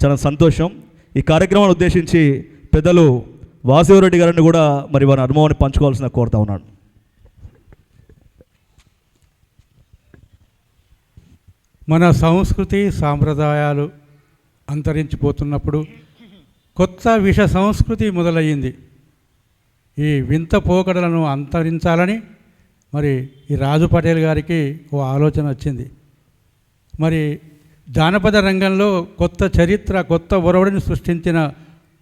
చాలా సంతోషం. ఈ కార్యక్రమాన్ని ఉద్దేశించి పెద్దలు వాసుదేవరెడ్డి గారిని కూడా మరి వారి అనుభవాన్ని పంచుకోవాల్సిన కోరుతా ఉన్నాను. మన సంస్కృతి సాంప్రదాయాలు అంతరించిపోతున్నప్పుడు కొత్త విష సంస్కృతి మొదలయ్యింది. ఈ వింత పోకడలను అంతరించాలని మరి ఈ రాజు పటేల్ గారికి ఓ ఆలోచన వచ్చింది. మరి జానపద రంగంలో కొత్త చరిత్ర, కొత్త ఒరవడిని సృష్టించిన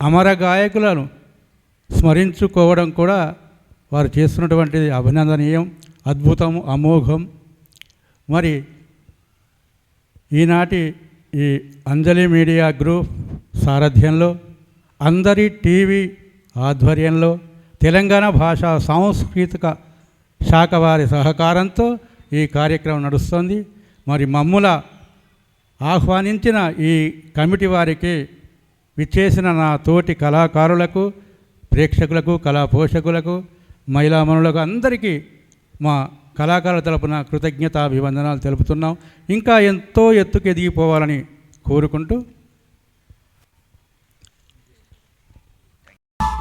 అమర గాయకులను స్మరించుకోవడం కూడా వారు చేస్తున్నటువంటిది అభినందనీయం, అద్భుతం, అమోఘం. మరి ఈనాటి ఈ అంజలి మీడియా గ్రూప్ సారథ్యంలో, అందరి టీవీ ఆధ్వర్యంలో, తెలంగాణ భాషా సాంస్కృతిక శాఖ వారి సహకారంతో ఈ కార్యక్రమం నడుస్తుంది. మరి మమ్ముల ఆహ్వానించిన ఈ కమిటీ వారికి, విచ్చేసిన నా తోటి కళాకారులకు, ప్రేక్షకులకు, కళా పోషకులకు, మహిళామణులకు అందరికీ మా కళాకారుల తరపున కృతజ్ఞతాభివందనాలు తెలుపుతున్నాం. ఇంకా ఎంతో ఎత్తుకు ఎదిగిపోవాలని కోరుకుంటూ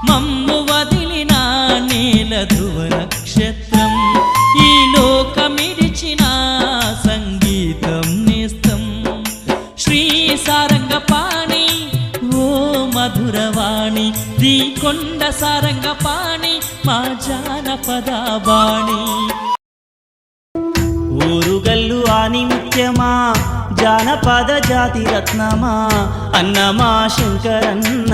మమ్ము వదిలిన నేల ధ్రువ నక్షత్రం, ఈ లోకమిడిచిన సంగీతం నేస్తం. శ్రీ సారంగపాణి ఓ మధురవాణి, శ్రీ కొండ సారంగపాణి మా జానపద బాణి. ఊరుగల్లు ఆనిత్యమా జానపద జాతి రత్నమా, అన్నమా శంకరన్న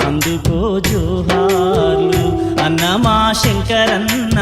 అందుకో జోహార్లు, అన్నమా శంకరన్న